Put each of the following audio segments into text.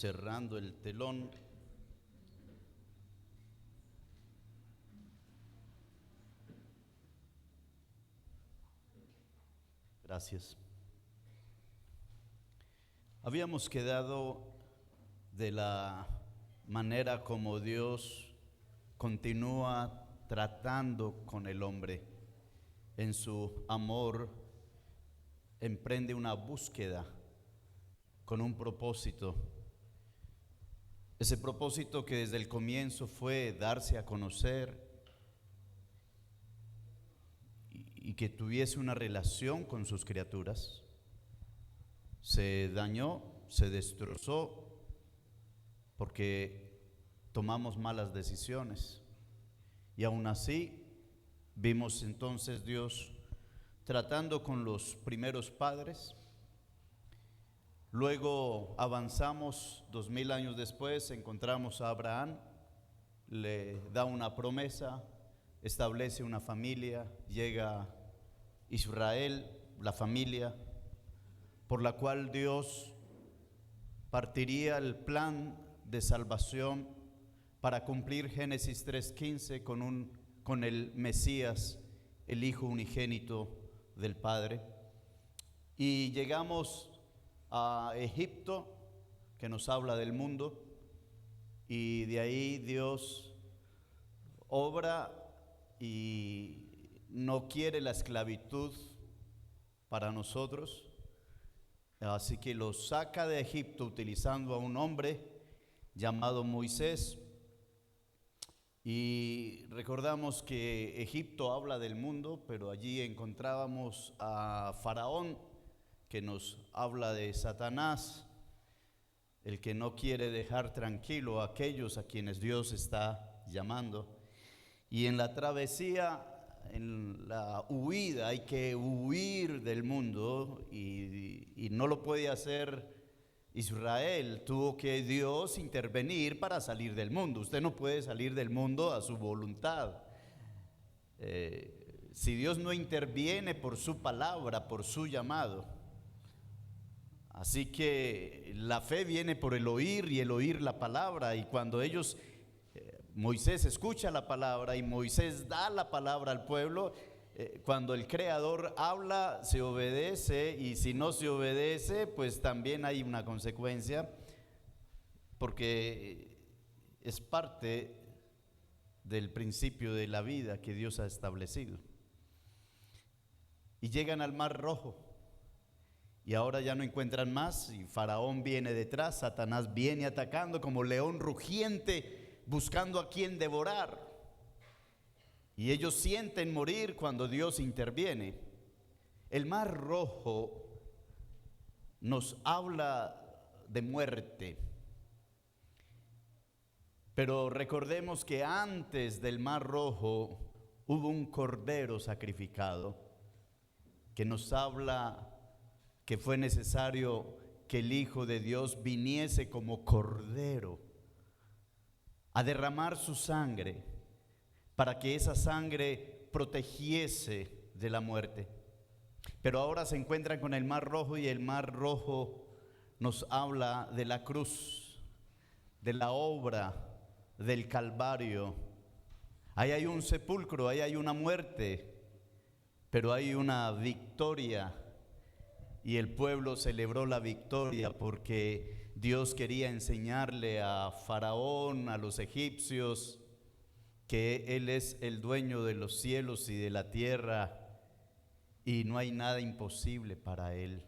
Cerrando el telón. Gracias. Habíamos quedado de la manera como Dios continúa tratando con el hombre. En su amor emprende una búsqueda con un propósito. Ese propósito que desde el comienzo fue darse a conocer y que tuviese una relación con sus criaturas, se dañó, se destrozó porque tomamos malas decisiones. Y aún así vimos entonces Dios tratando con los primeros padres. Luego avanzamos 2000 años después, encontramos a Abraham, le da una promesa, establece una familia, llega Israel, la familia por la cual Dios partiría el plan de salvación para cumplir Génesis 3:15 con el Mesías, el Hijo unigénito del Padre. Y llegamos a Egipto, que nos habla del mundo, y de ahí Dios obra y no quiere la esclavitud para nosotros, así que los saca de Egipto utilizando a un hombre llamado Moisés. Y recordamos que Egipto habla del mundo, pero allí encontrábamos a Faraón, que nos habla de Satanás, el que no quiere dejar tranquilo a aquellos a quienes Dios está llamando. Y en la travesía, en la huida, hay que huir del mundo y no lo puede hacer Israel. Tuvo que Dios intervenir para salir del mundo. Usted no puede salir del mundo a su voluntad. Si Dios no interviene por su palabra, por su llamado. Así que la fe viene por el oír y el oír la palabra. Y cuando Moisés escucha la palabra y Moisés da la palabra al pueblo, cuando el Creador habla, se obedece, y si no se obedece, pues también hay una consecuencia, porque es parte del principio de la vida que Dios ha establecido. Y llegan al Mar Rojo, y ahora ya no encuentran más, y Faraón viene detrás, Satanás viene atacando como león rugiente, buscando a quien devorar. Y ellos sienten morir cuando Dios interviene. El Mar Rojo nos habla de muerte. Pero recordemos que antes del Mar Rojo hubo un cordero sacrificado que nos habla que fue necesario que el Hijo de Dios viniese como cordero a derramar su sangre para que esa sangre protegiese de la muerte. Pero ahora se encuentran con el Mar Rojo, y el Mar Rojo nos habla de la cruz, de la obra del Calvario. Ahí hay un sepulcro, ahí hay una muerte, pero hay una victoria, y el pueblo celebró la victoria porque Dios quería enseñarle a Faraón, a los egipcios, que Él es el dueño de los cielos y de la tierra, y no hay nada imposible para Él.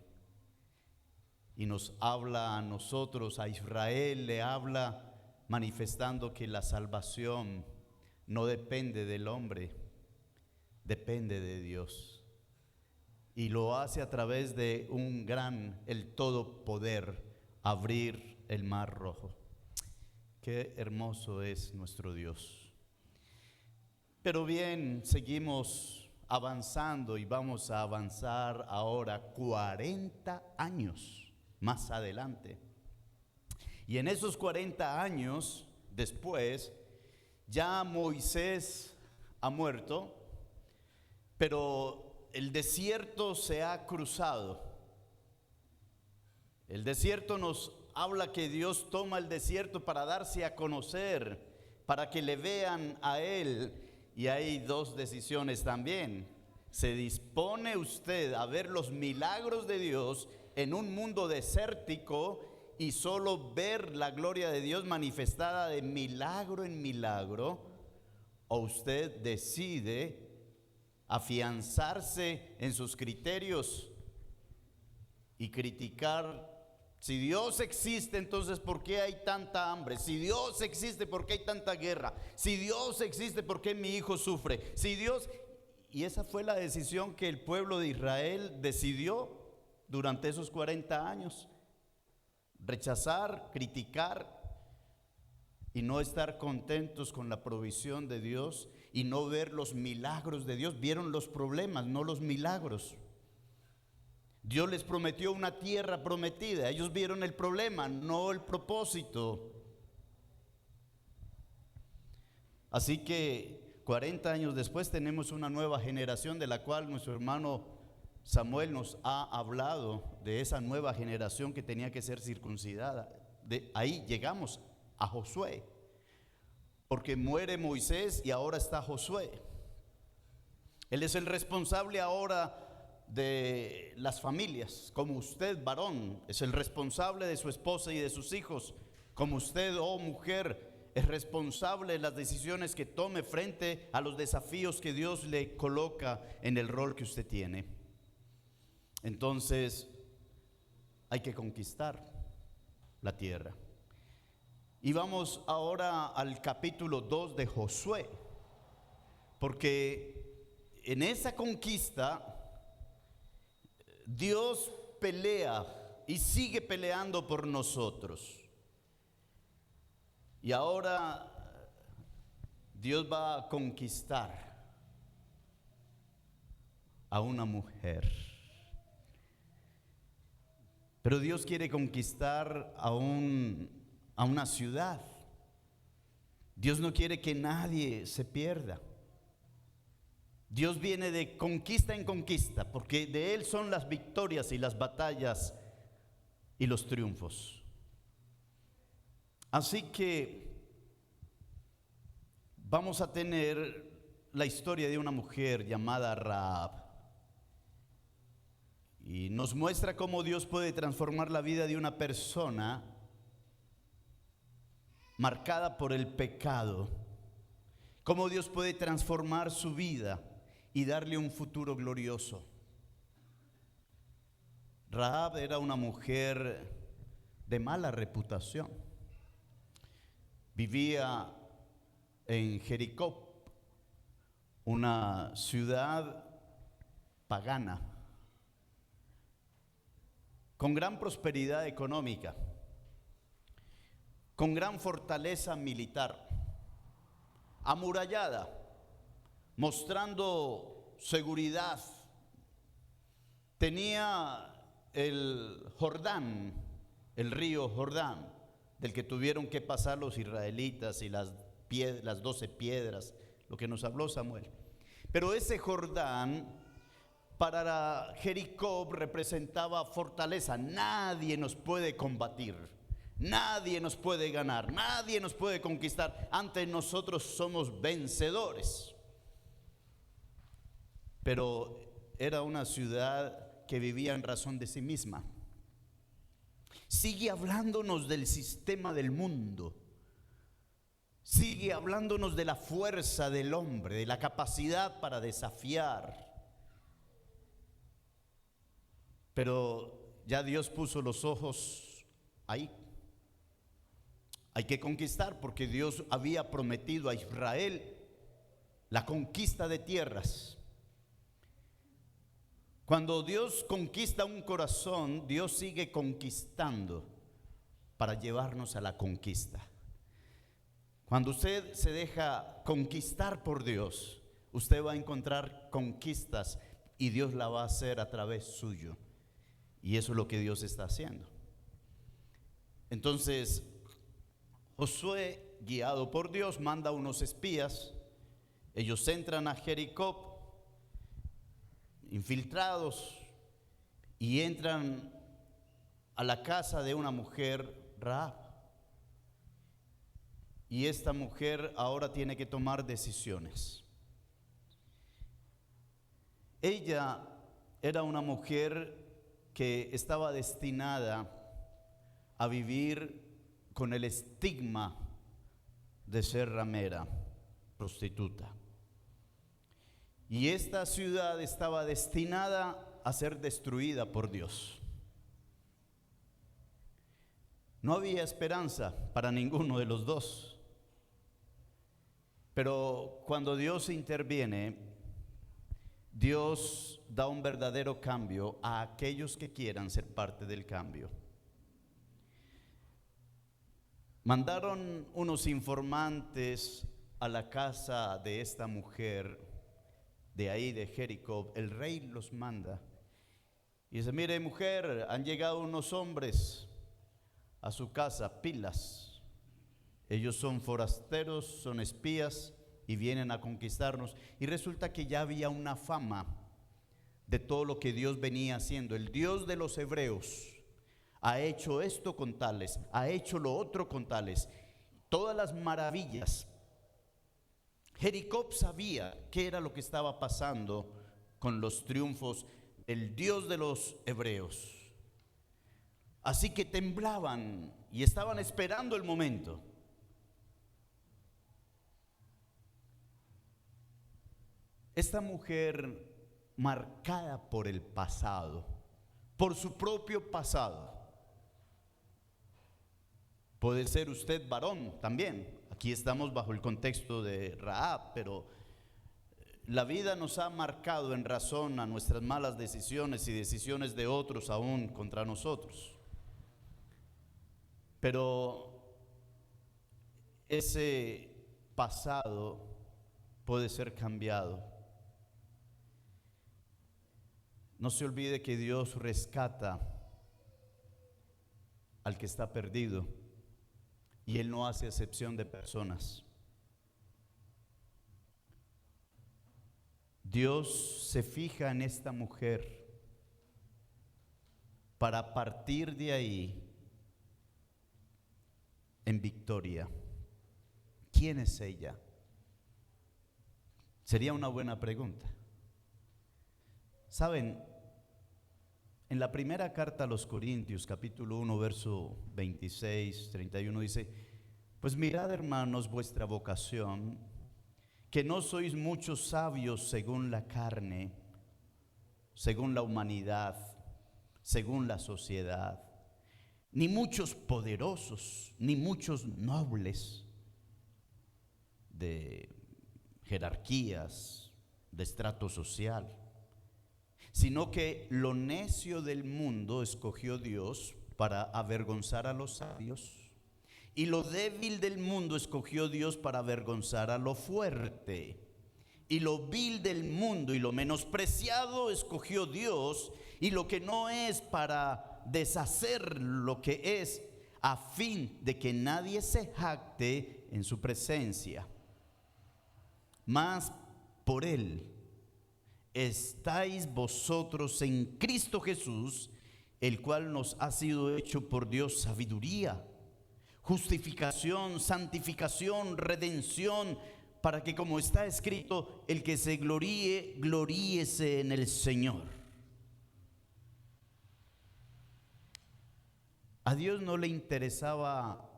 Y nos habla a nosotros, a Israel le habla, manifestando que la salvación no depende del hombre, depende de Dios. Y lo hace a través de el todopoder, abrir el Mar Rojo. Qué hermoso es nuestro Dios. Pero bien, seguimos avanzando y vamos a avanzar ahora 40 años más adelante. Y en esos 40 años después, ya Moisés ha muerto, pero el desierto se ha cruzado. El desierto nos habla que Dios toma el desierto para darse a conocer, para que le vean a Él. Y hay dos decisiones también. ¿Se dispone usted a ver los milagros de Dios en un mundo desértico y solo ver la gloria de Dios manifestada de milagro en milagro? ¿O usted decide afianzarse en sus criterios y criticar? Si Dios existe, entonces ¿por qué hay tanta hambre? Si Dios existe, ¿por qué hay tanta guerra? Si Dios existe, ¿por qué mi hijo sufre? Si Dios... Y esa fue la decisión que el pueblo de Israel decidió durante esos 40 años. Rechazar, criticar y no estar contentos con la provisión de Dios y no ver los milagros de Dios. Vieron los problemas, no los milagros. Dios les prometió una tierra prometida. Ellos vieron el problema, no el propósito. Así que 40 años después tenemos una nueva generación de la cual nuestro hermano Samuel nos ha hablado, de esa nueva generación que tenía que ser circuncidada. De ahí llegamos a Josué, porque muere Moisés y ahora está Josué. Él es el responsable ahora de las familias, como usted, varón, es el responsable de su esposa y de sus hijos, como usted, oh mujer, es responsable de las decisiones que tome frente a los desafíos que Dios le coloca en el rol que usted tiene. Entonces, hay que conquistar la tierra. Y vamos ahora al capítulo 2 de Josué, porque en esa conquista Dios pelea y sigue peleando por nosotros. Y ahora Dios va a conquistar a una mujer. Pero Dios quiere conquistar a una ciudad. Dios no quiere que nadie se pierda. Dios viene de conquista en conquista, porque de Él son las victorias y las batallas y los triunfos. Así que vamos a tener la historia de una mujer llamada Rahab. Y nos muestra cómo Dios puede transformar la vida de una persona marcada por el pecado. Cómo Dios puede transformar su vida y darle un futuro glorioso. Rahab era una mujer de mala reputación. Vivía en Jericó, una ciudad pagana, con gran prosperidad económica, con gran fortaleza militar, amurallada, mostrando seguridad. Tenía el Jordán, el río Jordán, del que tuvieron que pasar los israelitas, y las 12 piedras, lo que nos habló Samuel. Pero ese Jordán para Jericó representaba fortaleza. Nadie nos puede combatir, nadie nos puede ganar, nadie nos puede conquistar. Ante nosotros somos vencedores. Pero era una ciudad que vivía en razón de sí misma. Sigue hablándonos del sistema del mundo. Sigue hablándonos de la fuerza del hombre, de la capacidad para desafiar. Pero ya Dios puso los ojos ahí. Hay que conquistar, porque Dios había prometido a Israel la conquista de tierras. Cuando Dios conquista un corazón, Dios sigue conquistando para llevarnos a la conquista. Cuando usted se deja conquistar por Dios, usted va a encontrar conquistas y Dios la va a hacer a través suyo. Y eso es lo que Dios está haciendo. Entonces, Josué, guiado por Dios, manda unos espías. Ellos entran a Jericó, infiltrados, y entran a la casa de una mujer Rahab. Y esta mujer ahora tiene que tomar decisiones. Ella era una mujer que estaba destinada a vivir con el estigma de ser ramera, prostituta. Y esta ciudad estaba destinada a ser destruida por Dios. No había esperanza para ninguno de los dos. Pero cuando Dios interviene, Dios da un verdadero cambio a aquellos que quieran ser parte del cambio. Mandaron unos informantes a la casa de esta mujer, de ahí de Jericó. El rey los manda y dice: mire, mujer, han llegado unos hombres a su casa, pilas. Ellos son forasteros, son espías y vienen a conquistarnos. Y resulta que ya había una fama de todo lo que Dios venía haciendo. El Dios de los hebreos ha hecho esto con tales, ha hecho lo otro con tales, todas las maravillas. Jericó sabía qué era lo que estaba pasando con los triunfos del Dios de los hebreos. Así que temblaban y estaban esperando el momento. Esta mujer, marcada por el pasado, por su propio pasado. Puede ser usted varón también. Aquí estamos bajo el contexto de Rahab, pero la vida nos ha marcado en razón a nuestras malas decisiones y decisiones de otros aún contra nosotros. Pero ese pasado puede ser cambiado. No se olvide que Dios rescata al que está perdido y Él no hace excepción de personas. Dios se fija en esta mujer para partir de ahí en victoria. ¿Quién es ella? Sería una buena pregunta. Saben, en la primera carta a los Corintios, capítulo 1, verso 26, 31, dice: pues mirad, hermanos, vuestra vocación, que no sois muchos sabios según la carne, según la humanidad, según la sociedad, ni muchos poderosos, ni muchos nobles de jerarquías, de estrato social, sino que lo necio del mundo escogió Dios para avergonzar a los sabios, y lo débil del mundo escogió Dios para avergonzar a lo fuerte, y lo vil del mundo y lo menospreciado escogió Dios, y lo que no es, para deshacer lo que es, a fin de que nadie se jacte en su presencia. Mas por Él estáis vosotros en Cristo Jesús, el cual nos ha sido hecho por Dios sabiduría, justificación, santificación, redención, para que, como está escrito, el que se gloríe, gloríese en el Señor. A Dios no le interesaba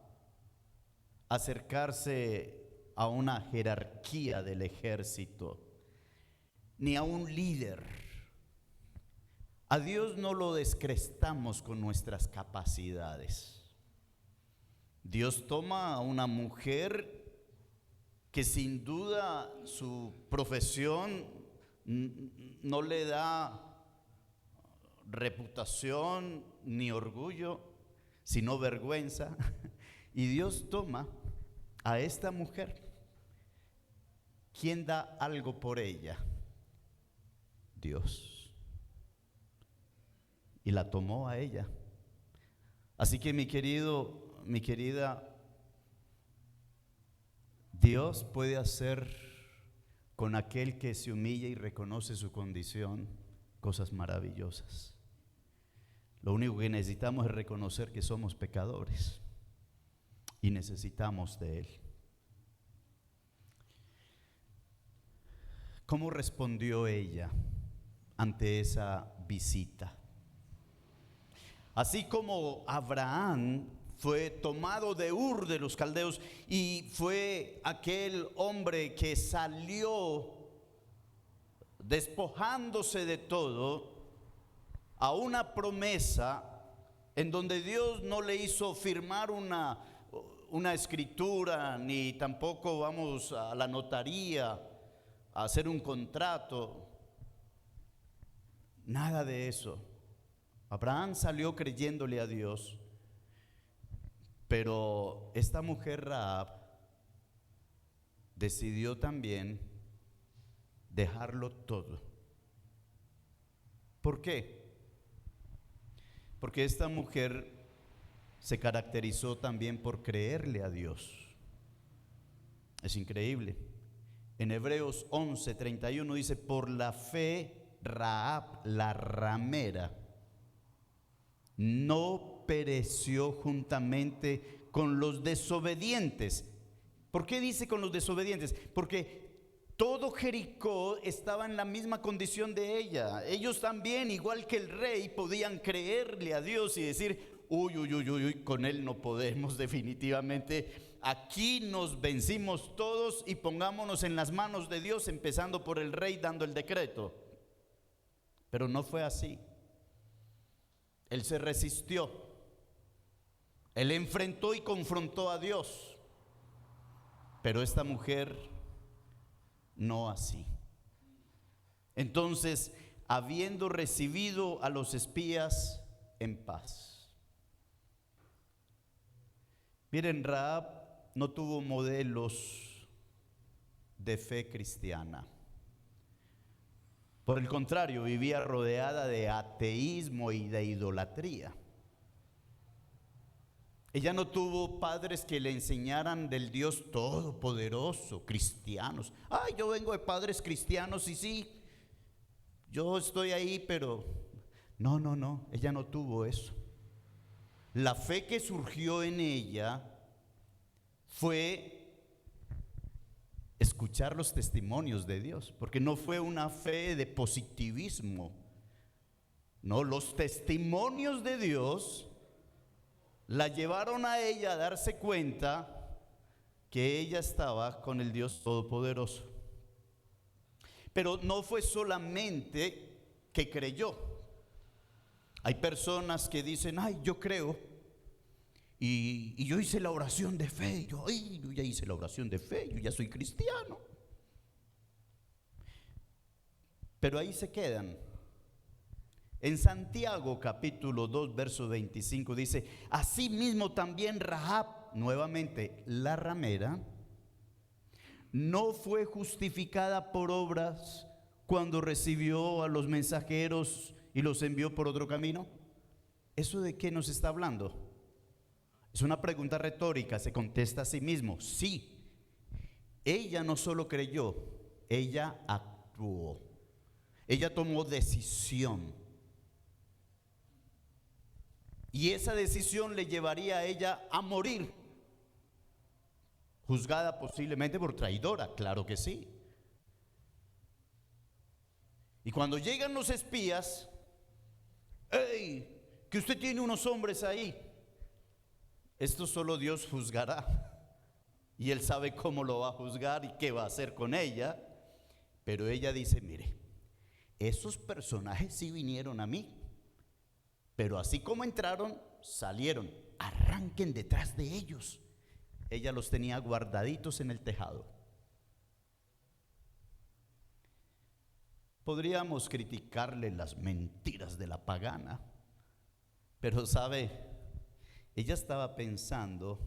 acercarse a una jerarquía del ejército, ni a un líder. A Dios no lo descrestamos con nuestras capacidades. Dios toma a una mujer que sin duda su profesión no le da reputación ni orgullo, sino vergüenza. Y Dios toma a esta mujer. ¿Quién da algo por ella? Dios. Y la tomó a ella. Así que mi querido, mi querida, Dios puede hacer con aquel que se humilla y reconoce su condición cosas maravillosas. Lo único que necesitamos es reconocer que somos pecadores y necesitamos de Él. ¿Cómo respondió ella ante esa visita? Así como Abraham fue tomado de Ur de los Caldeos y fue aquel hombre que salió despojándose de todo a una promesa en donde Dios no le hizo firmar una escritura, ni tampoco vamos a la notaría a hacer un contrato, nada de eso. Abraham salió creyéndole a Dios, pero esta mujer Rahab decidió también dejarlo todo. ¿Por qué? Porque esta mujer se caracterizó también por creerle a Dios. Es increíble. En Hebreos 11:31 dice: por la fe Rahab la ramera no pereció juntamente con los desobedientes. ¿Por qué dice con los desobedientes? Porque todo Jericó estaba en la misma condición de ella. Ellos también, igual que el rey, podían creerle a Dios y decir: uy, con él no podemos definitivamente. Aquí nos vencimos todos y pongámonos en las manos de Dios, empezando por el rey dando el decreto. Pero no fue así. Él se resistió. Él enfrentó y confrontó a Dios. Pero esta mujer no así. Entonces, habiendo recibido a los espías en paz. Miren, Rahab no tuvo modelos de fe cristiana. Por el contrario, vivía rodeada de ateísmo y de idolatría. Ella no tuvo padres que le enseñaran del Dios todopoderoso, cristianos. Ay, yo vengo de padres cristianos y sí, yo estoy ahí, pero no, ella no tuvo eso. La fe que surgió en ella fue escuchar los testimonios de Dios, porque no fue una fe de positivismo. No, los testimonios de Dios la llevaron a ella a darse cuenta que ella estaba con el Dios Todopoderoso. Pero no fue solamente que creyó. Hay personas que dicen: ay, yo creo y yo hice la oración de fe. Yo ya hice la oración de fe, yo ya soy cristiano. Pero ahí se quedan. En Santiago capítulo 2 verso 25 dice: asimismo también Rahab, nuevamente la ramera, no fue justificada por obras cuando recibió a los mensajeros y los envió por otro camino. ¿Eso de qué nos está hablando? Es una pregunta retórica, se contesta a sí mismo. Sí, ella no solo creyó, ella actuó. Ella tomó decisión. Y esa decisión le llevaría a ella a morir, juzgada posiblemente por traidora, claro que sí. Y cuando llegan los espías: ¡hey! Que usted tiene unos hombres ahí. Esto solo Dios juzgará. Y Él sabe cómo lo va a juzgar y qué va a hacer con ella. Pero ella dice: mire, esos personajes sí vinieron a mí, pero así como entraron, salieron. Arranquen detrás de ellos. Ella los tenía guardaditos en el tejado. Podríamos criticarle las mentiras de la pagana, pero sabe, ella estaba pensando,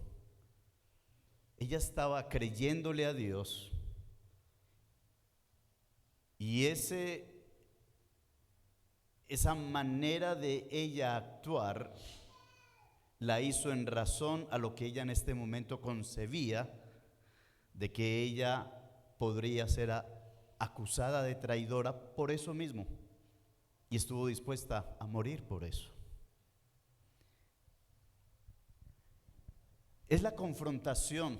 ella estaba creyéndole a Dios, y esa manera de ella actuar la hizo en razón a lo que ella en este momento concebía de que ella podría ser acusada de traidora por eso mismo, y estuvo dispuesta a morir por eso. es la confrontación.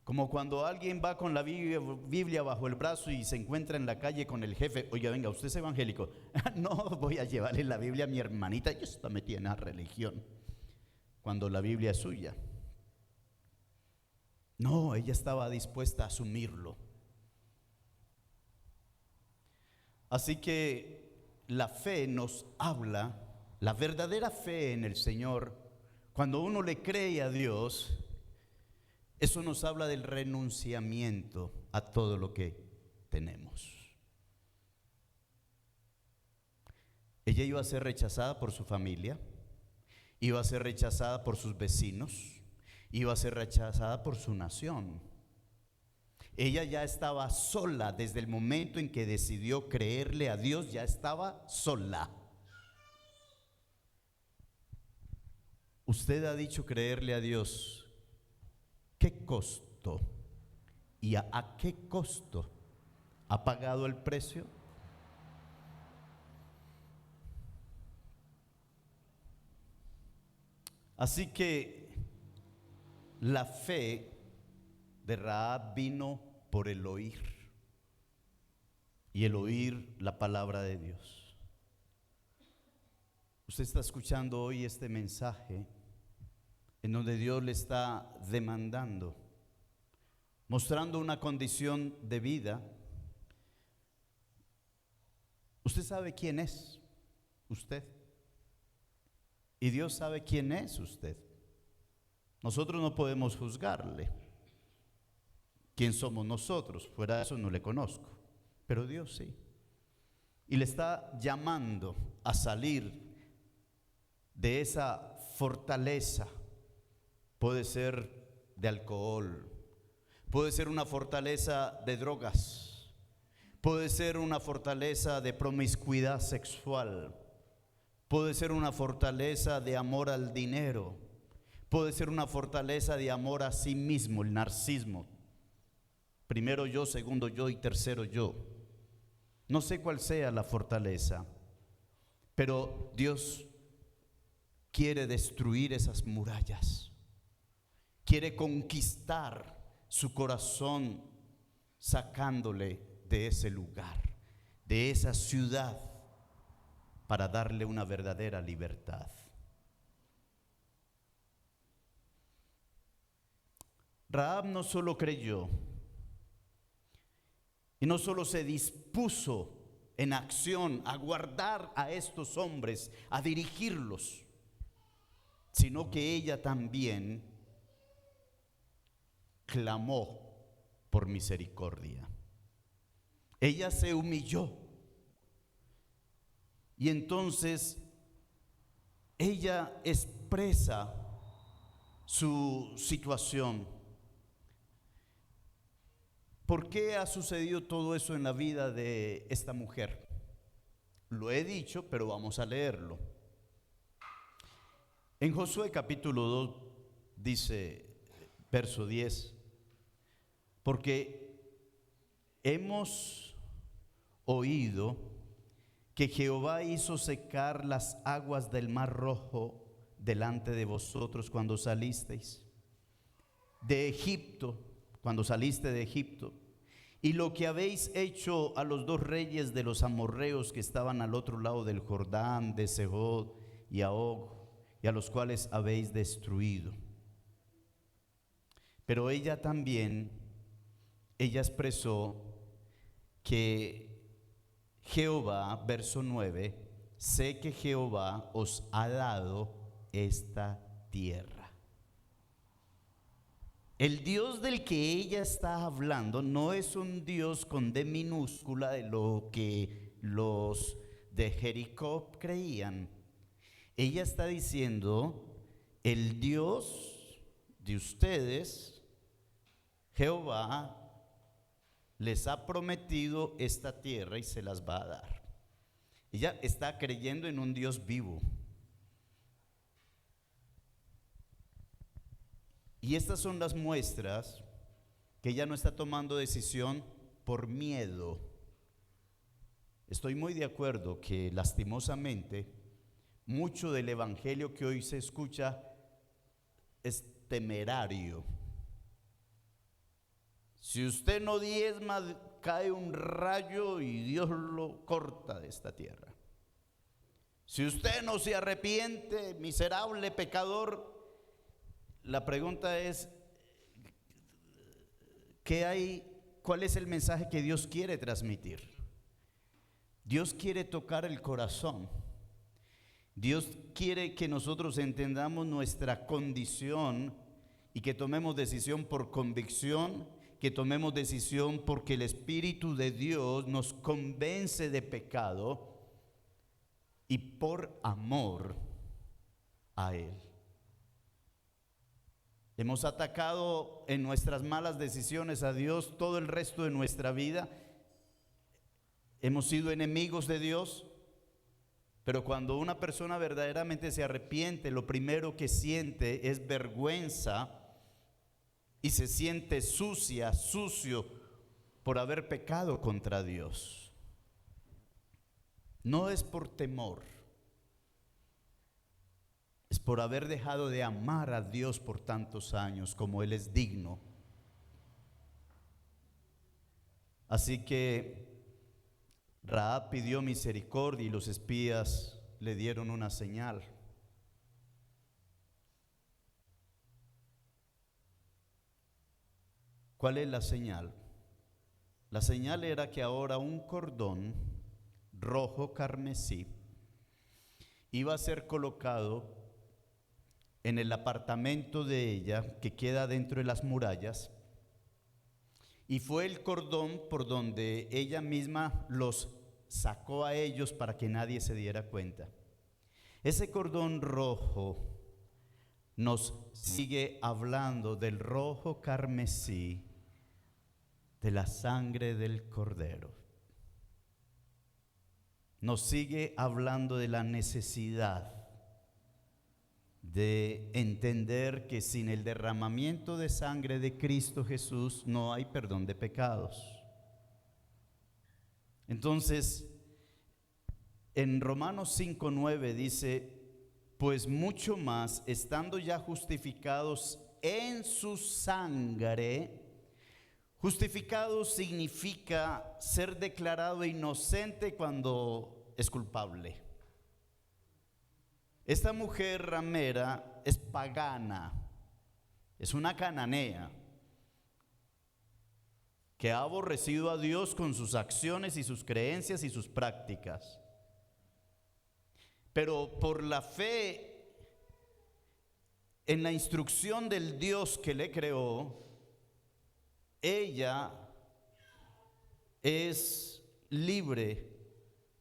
Como cuando alguien va con la Biblia bajo el brazo y se encuentra en la calle con el jefe. Oiga, venga, usted es evangélico. No voy a llevarle la Biblia a mi hermanita, ella está metida en la religión, cuando la Biblia es suya. No, ella estaba dispuesta a asumirlo. Así que la fe nos habla, la verdadera fe en el Señor, cuando uno le cree a Dios, eso nos habla del renunciamiento a todo lo que tenemos. Ella iba a ser rechazada por su familia, iba a ser rechazada por sus vecinos, iba a ser rechazada por su nación. Ella ya estaba sola desde el momento en que decidió creerle a Dios, ya estaba sola. Usted ha dicho creerle a Dios. ¿Qué costo? ¿Y a qué costo ha pagado el precio? Así que la fe de Rahab vino por el oír, y el oír la palabra de Dios. Usted está escuchando hoy este mensaje en donde Dios le está demandando, mostrando una condición de vida. Usted sabe quién es usted, y Dios sabe quién es usted. Nosotros no podemos juzgarle. ¿Quién somos nosotros? Fuera de eso no le conozco, pero Dios sí. Y le está llamando a salir de esa fortaleza. Puede ser de alcohol, puede ser una fortaleza de drogas, puede ser una fortaleza de promiscuidad sexual, puede ser una fortaleza de amor al dinero, puede ser una fortaleza de amor a sí mismo, el narcisismo. Primero yo, segundo yo y tercero yo. No sé cuál sea la fortaleza, pero Dios quiere destruir esas murallas. Quiere conquistar su corazón sacándole de ese lugar, de esa ciudad, para darle una verdadera libertad. Rahab no solo creyó, y no solo se dispuso en acción a guardar a estos hombres, a dirigirlos, sino que ella también clamó por misericordia. Ella se humilló, y entonces ella expresa su situación. ¿Por qué ha sucedido todo eso en la vida de esta mujer? Lo he dicho, pero vamos a leerlo. En Josué capítulo 2 dice, verso 10, porque hemos oído que Jehová hizo secar las aguas del Mar Rojo delante de vosotros cuando salisteis de Egipto, cuando saliste de Egipto, y lo que habéis hecho a los dos reyes de los amorreos que estaban al otro lado del Jordán, de Sehón y a Og, y a los cuales habéis destruido. Pero ella también, ella expresó que Jehová, verso 9, sé que Jehová os ha dado esta tierra. El Dios del que ella está hablando no es un Dios con D minúscula de lo que los de Jericó creían. Ella está diciendo, el Dios de ustedes, Jehová, les ha prometido esta tierra y se las va a dar. Ella está creyendo en un Dios vivo. Y estas son las muestras que ella no está tomando decisión por miedo. Estoy muy de acuerdo que lastimosamente mucho del evangelio que hoy se escucha temerario. Si usted no diezma, cae un rayo y Dios lo corta de esta tierra. Si usted no se arrepiente, miserable pecador, la pregunta es, ¿qué hay? ¿Cuál es el mensaje que Dios quiere transmitir? Dios quiere tocar el corazón. Dios quiere que nosotros entendamos nuestra condición y que tomemos decisión por convicción, que tomemos decisión porque el Espíritu de Dios nos convence de pecado y por amor a Él. Hemos atacado en nuestras malas decisiones a Dios todo el resto de nuestra vida. Hemos sido enemigos de Dios. Pero cuando una persona verdaderamente se arrepiente, lo primero que siente es vergüenza y se siente sucio por haber pecado contra Dios. No es por temor, es por haber dejado de amar a Dios por tantos años como Él es digno. Así que Rahab pidió misericordia y los espías le dieron una señal. ¿Cuál es la señal? La señal era que ahora un cordón rojo carmesí iba a ser colocado en el apartamento de ella que queda dentro de las murallas, y fue el cordón por donde ella misma los sacó a ellos para que nadie se diera cuenta. Ese cordón rojo nos sigue hablando del rojo carmesí, de la sangre del Cordero. Nos sigue hablando de la necesidad de entender que sin el derramamiento de sangre de Cristo Jesús no hay perdón de pecados. Entonces, en Romanos 5:9 dice: pues mucho más, estando ya justificados en su sangre. Justificado significa ser declarado inocente cuando es culpable. Esta mujer ramera es pagana, es una cananea que ha aborrecido a Dios con sus acciones y sus creencias y sus prácticas. Pero por la fe en la instrucción del Dios que le creó, ella es libre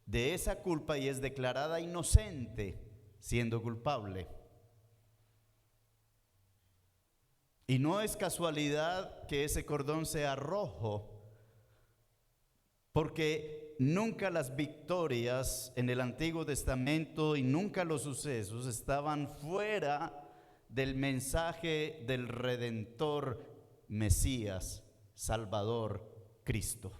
de esa culpa y es declarada inocente siendo culpable. Y no es casualidad que ese cordón sea rojo, porque nunca las victorias en el Antiguo Testamento y nunca los sucesos estaban fuera del mensaje del Redentor, Mesías, Salvador, Cristo.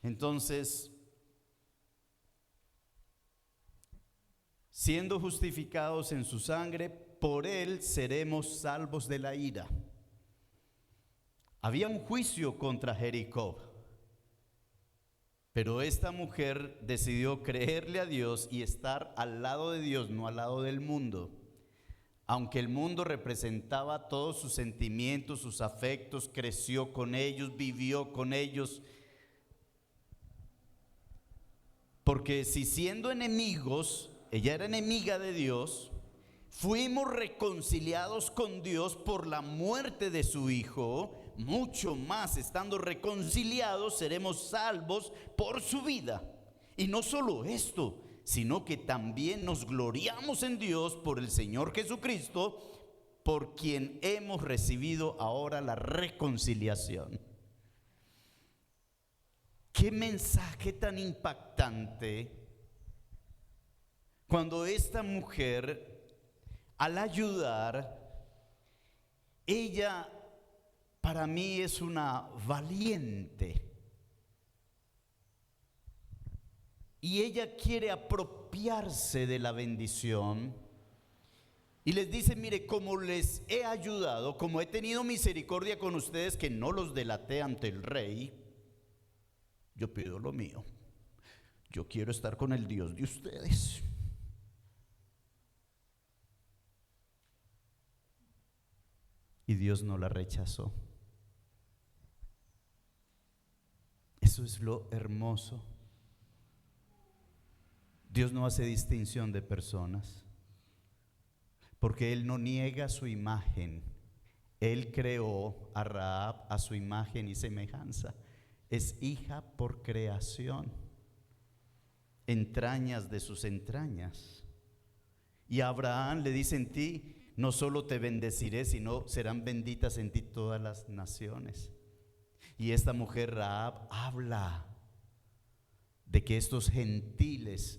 Entonces, siendo justificados en su sangre, por él seremos salvos de la ira. Había un juicio contra Jericó, pero esta mujer decidió creerle a Dios y estar al lado de Dios, no al lado del mundo. Aunque el mundo representaba todos sus sentimientos, sus afectos, creció con ellos, vivió con ellos. Porque si siendo enemigos, ella era enemiga de Dios, fuimos reconciliados con Dios por la muerte de su Hijo, mucho más estando reconciliados seremos salvos por su vida. Y no solo esto, sino que también nos gloriamos en Dios por el Señor Jesucristo, por quien hemos recibido ahora la reconciliación. Qué mensaje tan impactante cuando esta mujer, al ayudar, ella para mí es una valiente. y ella quiere apropiarse de la bendición y les dice: mire, como les he ayudado, como he tenido misericordia con ustedes, que no los delaté ante el rey, yo pido lo mío. Yo quiero estar con el Dios de ustedes. Y Dios no la rechazó. Eso es lo hermoso. Dios no hace distinción de personas, porque Él no niega su imagen. Él creó a Rahab a su imagen y semejanza. Es hija por creación, entrañas de sus entrañas. Y a Abraham le dice: en ti no solo te bendeciré, sino serán benditas en ti todas las naciones. Y esta mujer Rahab habla de que estos gentiles,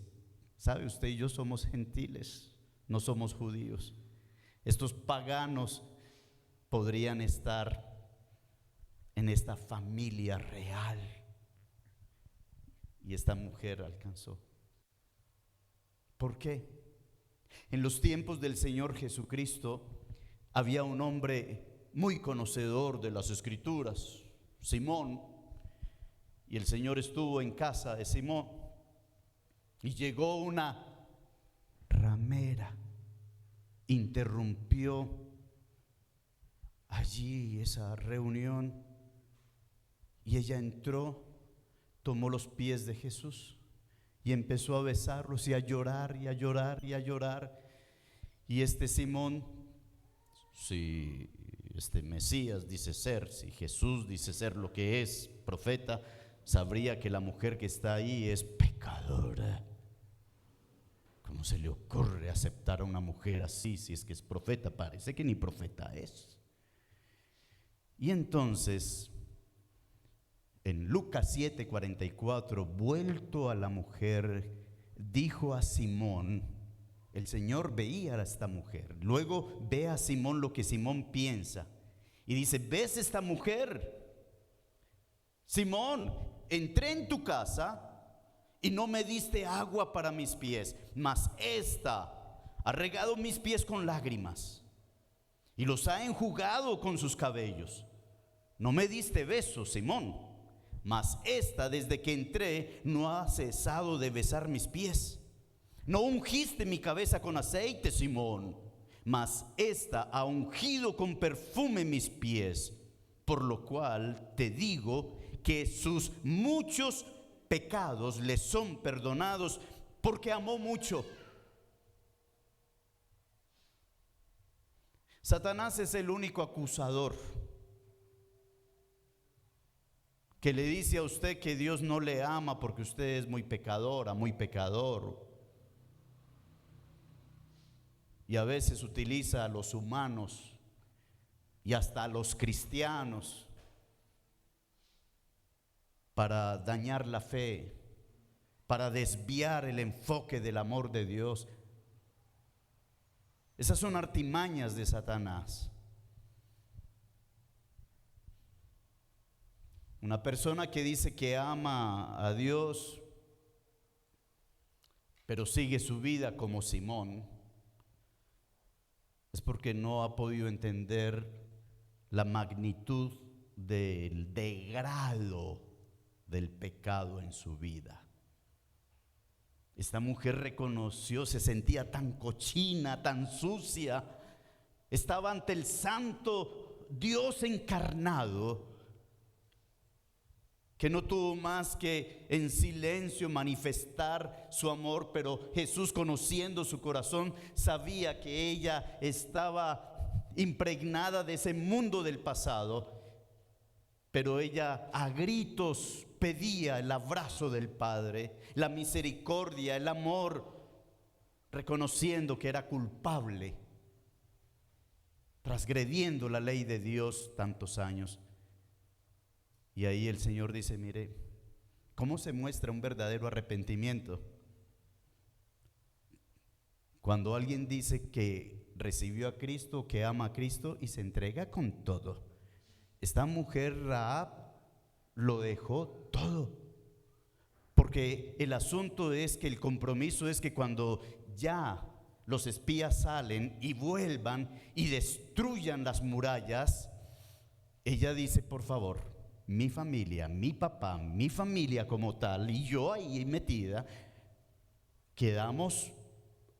¿sabe usted y yo somos gentiles? No somos judíos. Estos paganos podrían estar en esta familia real. Y esta mujer alcanzó. ¿Por qué? En los tiempos del Señor Jesucristo había un hombre muy conocedor de las Escrituras, Simón, y el Señor estuvo en casa de Simón y llegó una ramera, interrumpió allí esa reunión y ella entró, tomó los pies de Jesús y empezó a besarlos y a llorar y a llorar y a llorar. Y este Simón, si este Mesías dice ser, si Jesús dice ser lo que es, profeta, sabría que la mujer que está ahí es pecadora. ¿Cómo se le ocurre aceptar a una mujer así si es que es profeta? Parece que ni profeta es. Y entonces, en Lucas 7:44, vuelto a la mujer, dijo a Simón, el Señor veía a esta mujer, luego ve a Simón lo que Simón piensa y dice: ¿ves esta mujer? Simón, entré en tu casa y no me diste agua para mis pies, mas esta ha regado mis pies con lágrimas y los ha enjugado con sus cabellos. No me diste besos, Simón, mas esta desde que entré no ha cesado de besar mis pies. No ungiste mi cabeza con aceite, Simón, mas esta ha ungido con perfume mis pies, por lo cual te digo que sus muchos pecados le son perdonados, porque amó mucho. Satanás es el único acusador que le dice a usted que Dios no le ama porque usted es muy pecadora, muy pecador. Y a veces utiliza a los humanos y hasta a los cristianos para dañar la fe, para desviar el enfoque del amor de Dios. Esas son artimañas de Satanás. Una persona que dice que ama a Dios, pero sigue su vida como Simón, es porque no ha podido entender la magnitud del degrado del pecado en su vida. Esta mujer reconoció, se sentía tan cochina, tan sucia, estaba ante el santo Dios encarnado, que no tuvo más que en silencio manifestar su amor, pero Jesús, conociendo su corazón, sabía que ella estaba impregnada de ese mundo del pasado, pero ella a gritos pedía el abrazo del Padre, la misericordia, el amor, reconociendo que era culpable, transgrediendo la ley de Dios tantos años. Y ahí el Señor dice: mire, ¿cómo se muestra un verdadero arrepentimiento? Cuando alguien dice que recibió a Cristo, que ama a Cristo y se entrega con todo. Esta mujer Rahab lo dejó todo, Porque el asunto es que el compromiso es que cuando ya los espías salen y vuelvan y destruyan las murallas, ella dice: por favor, mi familia, mi papá, mi familia como tal, y yo ahí metida, quedamos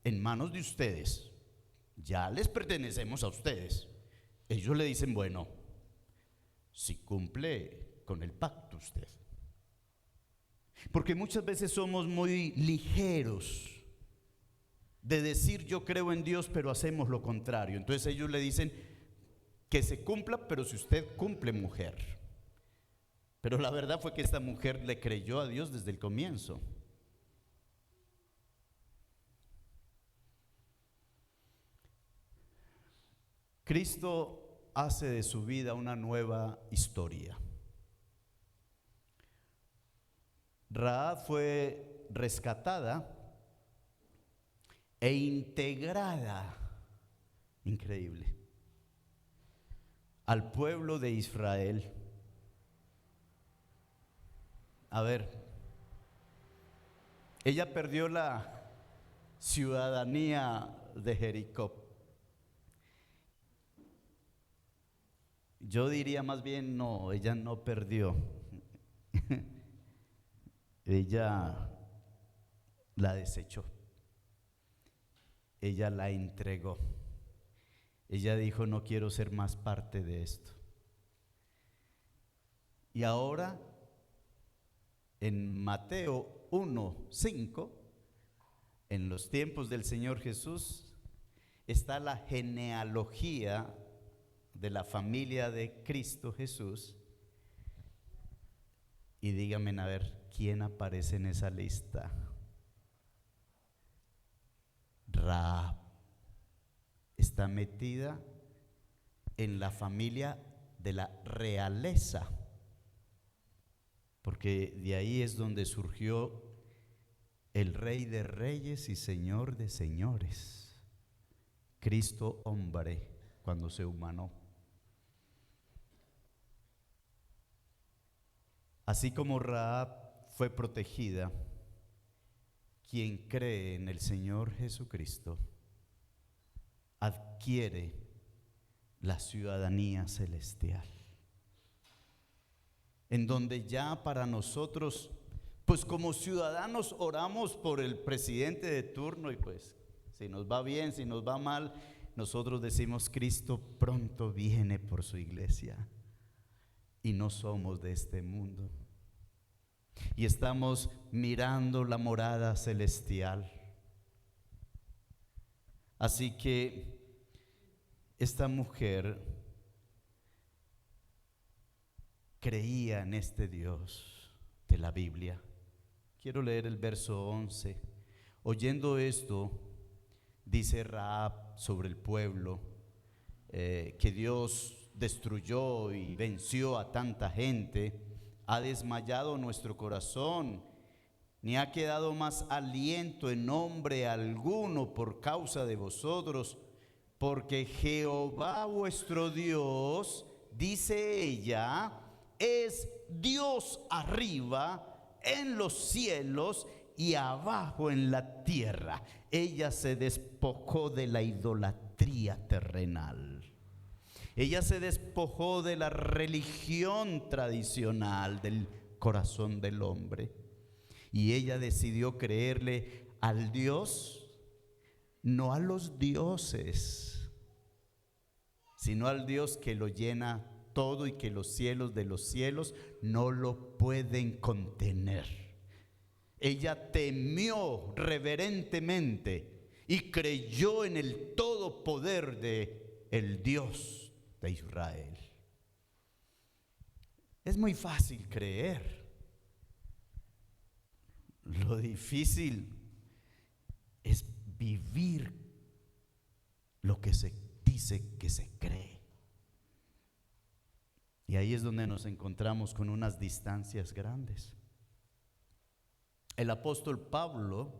en manos de ustedes. Ya les pertenecemos a ustedes. Ellos le dicen: bueno, si cumple con el pacto usted. Porque muchas veces somos muy ligeros de decir yo creo en Dios, pero hacemos lo contrario. Entonces ellos le dicen que se cumpla, pero si usted cumple, mujer. Pero la verdad fue que esta mujer le creyó a Dios desde el comienzo. Cristo hace de su vida una nueva historia. Rahab fue rescatada e integrada, increíble, al pueblo de Israel. A ver, ella perdió la ciudadanía de Jericó. Yo diría más bien no, ella no perdió. Ella la desechó. Ella la entregó. Ella dijo: no quiero ser más parte de esto. Y ahora en Mateo 1:5, en los tiempos del Señor Jesús, está la genealogía de la familia de Cristo Jesús. Y díganme a ver, ¿quién aparece en esa lista? Rahab está metida en la familia de la realeza, porque de ahí es donde surgió el Rey de Reyes y Señor de Señores, Cristo hombre, cuando se humanó. Así como Rahab fue protegida, quien cree en el Señor Jesucristo adquiere la ciudadanía celestial, en donde ya para nosotros, pues como ciudadanos oramos por el presidente de turno, y pues si nos va bien, si nos va mal, nosotros decimos: Cristo pronto viene por su iglesia, y no somos de este mundo, y estamos mirando la morada celestial. Así que esta mujer creía en este Dios de la Biblia. Quiero leer el verso 11. Oyendo esto, dice Rahab sobre el pueblo, que Dios destruyó y venció a tanta gente: ha desmayado nuestro corazón, ni ha quedado más aliento en hombre alguno por causa de vosotros, porque Jehová vuestro Dios, dice ella, es Dios arriba en los cielos y abajo en la tierra. Ella se despojó de la idolatría terrenal. Ella se despojó de la religión tradicional del corazón del hombre, y ella decidió creerle al Dios, no a los dioses, sino al Dios que lo llena todo y que los cielos de los cielos no lo pueden contener. Ella temió reverentemente y creyó en el todo poder de el Dios de Israel. Es muy fácil creer. Lo difícil es vivir lo que se dice que se cree. Y ahí es donde nos encontramos con unas distancias grandes. El apóstol Pablo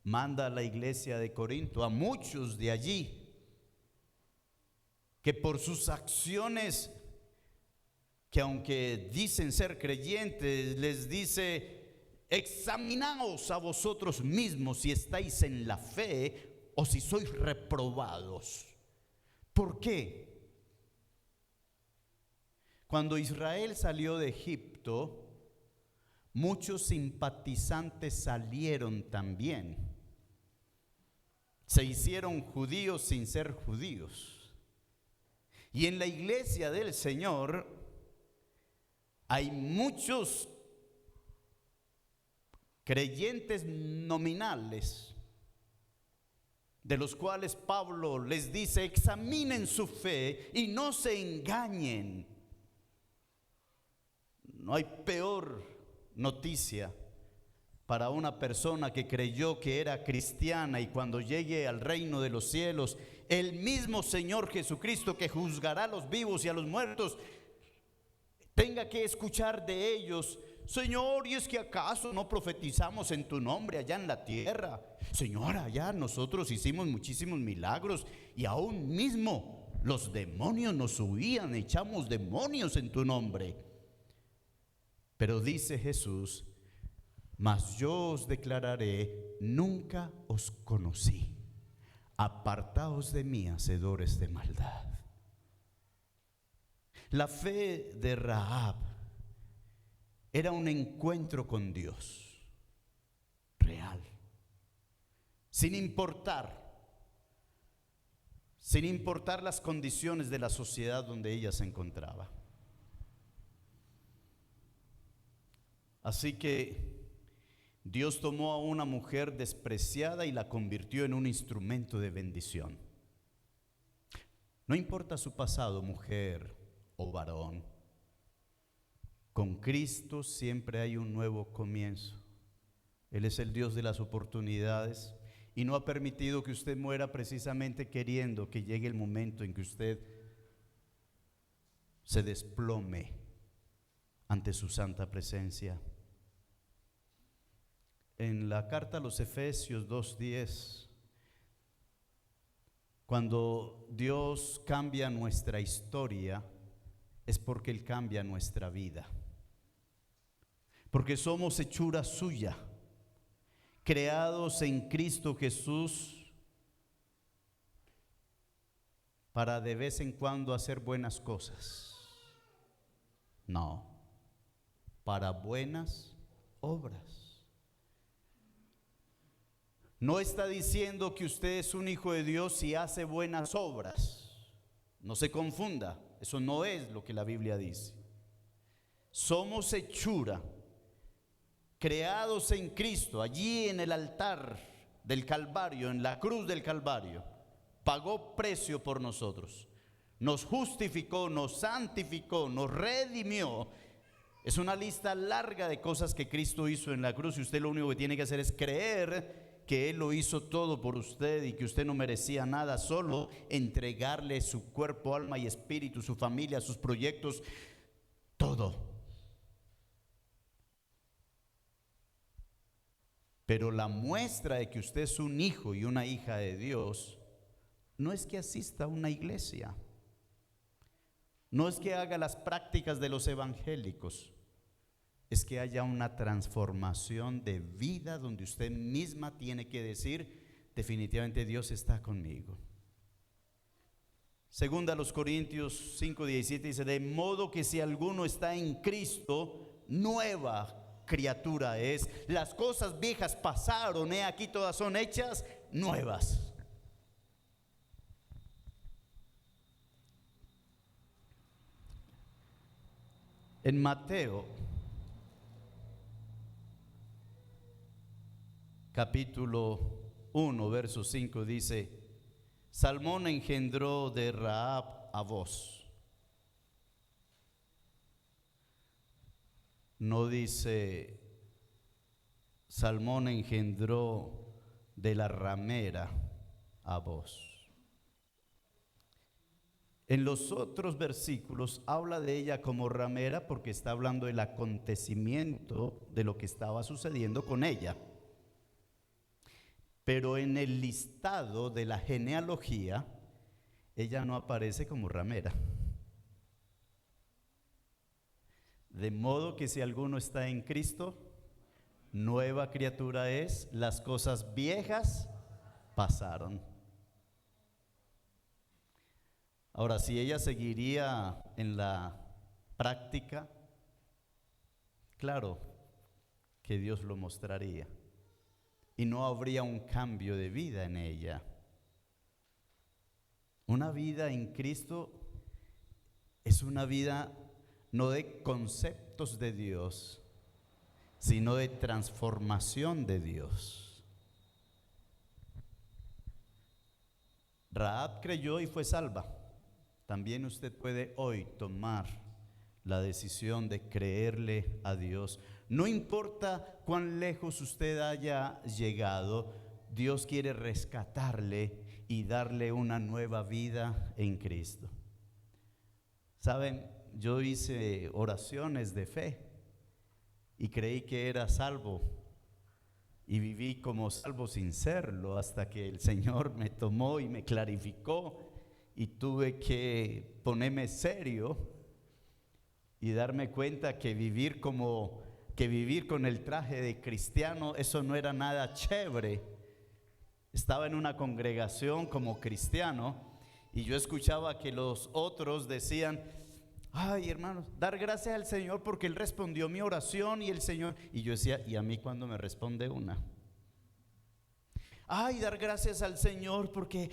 manda a la iglesia de Corinto, a muchos de allí, que por sus acciones, que aunque dicen ser creyentes, les dice: examinaos a vosotros mismos si estáis en la fe o si sois reprobados. ¿Por qué? Cuando Israel salió de Egipto, muchos simpatizantes salieron también. Se hicieron judíos sin ser judíos. Y en la iglesia del Señor hay muchos creyentes nominales, de los cuales Pablo les dice: examinen su fe y no se engañen. No hay peor noticia para una persona que creyó que era cristiana y cuando llegue al reino de los cielos, el mismo Señor Jesucristo, que juzgará a los vivos y a los muertos, tenga que escuchar de ellos: Señor, ¿y es que acaso no profetizamos en tu nombre allá en la tierra? Señor, allá nosotros hicimos muchísimos milagros y aún mismo los demonios nos huían, echamos demonios en tu nombre. Pero dice Jesús: mas yo os declararé, nunca os conocí. Apartaos de mí, hacedores de maldad. La fe de Rahab era un encuentro con Dios real, sin importar las condiciones de la sociedad donde ella se encontraba. Así que Dios tomó a una mujer despreciada y la convirtió en un instrumento de bendición. No importa su pasado, mujer o varón, con Cristo siempre hay un nuevo comienzo. Él es el Dios de las oportunidades y no ha permitido que usted muera precisamente queriendo que llegue el momento en que usted se desplome ante su santa presencia. En la carta a los Efesios 2:10, cuando Dios cambia nuestra historia, es porque Él cambia nuestra vida. Porque somos hechura suya, creados en Cristo Jesús para de vez en cuando hacer buenas cosas. No, para buenas obras. No está diciendo que usted es un hijo de Dios y hace buenas obras. No se confunda, eso no es lo que la Biblia dice. Somos hechura, creados en Cristo, allí en el altar del Calvario, en la cruz del Calvario. Pagó precio por nosotros, nos justificó, nos santificó, nos redimió. Es una lista larga de cosas que Cristo hizo en la cruz y usted lo único que tiene que hacer es creer que Él lo hizo todo por usted y que usted no merecía nada, solo entregarle su cuerpo, alma y espíritu, su familia, sus proyectos, todo. Pero la muestra de que usted es un hijo y una hija de Dios no es que asista a una iglesia, no es que haga las prácticas de los evangélicos, es que haya una transformación de vida donde usted misma tiene que decir: definitivamente Dios está conmigo. Segunda a los Corintios 5:17 dice: de modo que si alguno está en Cristo, nueva criatura es. Las cosas viejas pasaron, aquí todas son hechas nuevas. En Mateo capítulo 1, verso 5 dice: Salmón engendró de Rahab a Booz. No dice Salmón engendró de la ramera a Booz. En los otros versículos habla de ella como ramera porque está hablando del acontecimiento de lo que estaba sucediendo con ella. Pero en el listado de la genealogía, ella no aparece como ramera. De modo que si alguno está en Cristo, nueva criatura es, las cosas viejas pasaron. Ahora, si ella seguiría en la práctica, claro que Dios lo mostraría y no habría un cambio de vida en ella. Una vida en Cristo es una vida no de conceptos de Dios, sino de transformación de Dios. Rahab creyó y fue salva. También usted puede hoy tomar la decisión de creerle a Dios. No importa cuán lejos usted haya llegado, Dios quiere rescatarle y darle una nueva vida en Cristo. Saben, yo hice oraciones de fe y creí que era salvo y viví como salvo sin serlo, hasta que el Señor me tomó y me clarificó y tuve que ponerme serio y darme cuenta que vivir con el traje de cristiano, eso no era nada chévere. Estaba en una congregación como cristiano y yo escuchaba que los otros decían: ay, hermanos, dar gracias al Señor porque Él respondió mi oración. Y el Señor, y yo decía: ¿y a mí cuándo me responde una? Ay, dar gracias al Señor porque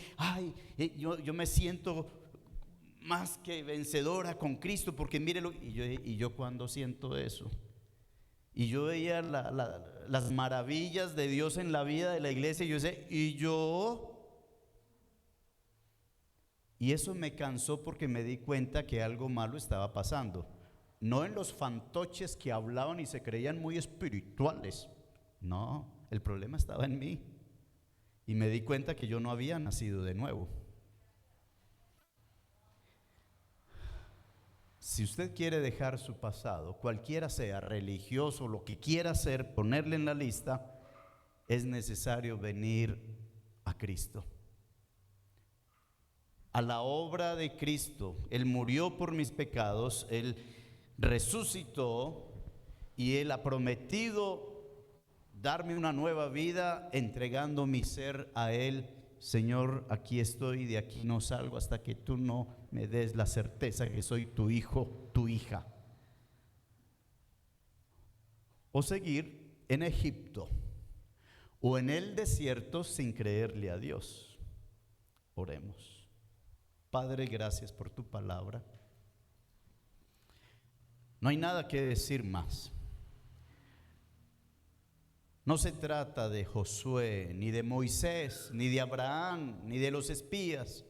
yo me siento más que vencedora con Cristo, porque mírelo. Y yo cuando siento eso. Y yo veía las maravillas de Dios en la vida de la iglesia, y yo decía: ¿y yo? Y eso me cansó, porque me di cuenta que algo malo estaba pasando. No en los fantoches que hablaban y se creían muy espirituales. No, el problema estaba en mí. Y me di cuenta que yo no había nacido de nuevo. Si usted quiere dejar su pasado, cualquiera sea, religioso, lo que quiera hacer, ponerle en la lista, es necesario venir a Cristo, a la obra de Cristo. Él murió por mis pecados, Él resucitó y Él ha prometido darme una nueva vida entregando mi ser a Él. Señor, aquí estoy, de aquí no salgo hasta que tú no me des la certeza que soy tu hijo, tu hija. O seguir en Egipto o en el desierto sin creerle a Dios. Oremos. Padre, gracias por tu palabra. No hay nada que decir más. No se trata de Josué, ni de Moisés, ni de Abraham, ni de los espías,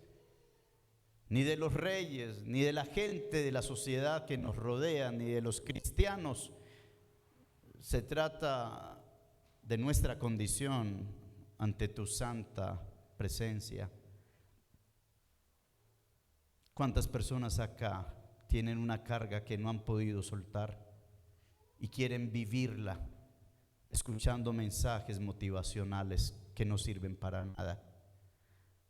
ni de los reyes, ni de la gente de la sociedad que nos rodea, ni de los cristianos. Se trata de nuestra condición ante tu santa presencia. ¿Cuántas personas acá tienen una carga que no han podido soltar y quieren vivirla, escuchando mensajes motivacionales que no sirven para nada?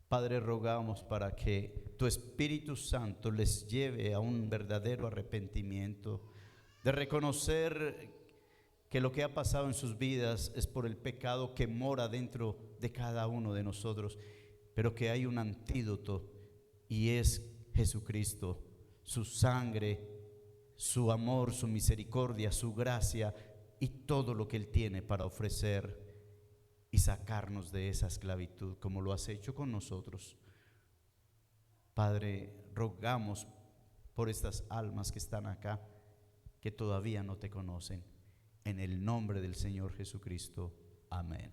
Padre, rogamos para que tu Espíritu Santo les lleve a un verdadero arrepentimiento, de reconocer que lo que ha pasado en sus vidas es por el pecado que mora dentro de cada uno de nosotros, pero que hay un antídoto, y es Jesucristo, su sangre, su amor, su misericordia, su gracia y todo lo que Él tiene para ofrecer y sacarnos de esa esclavitud, como lo has hecho con nosotros. Padre, rogamos por estas almas que están acá, que todavía no te conocen. En el nombre del Señor Jesucristo. Amén.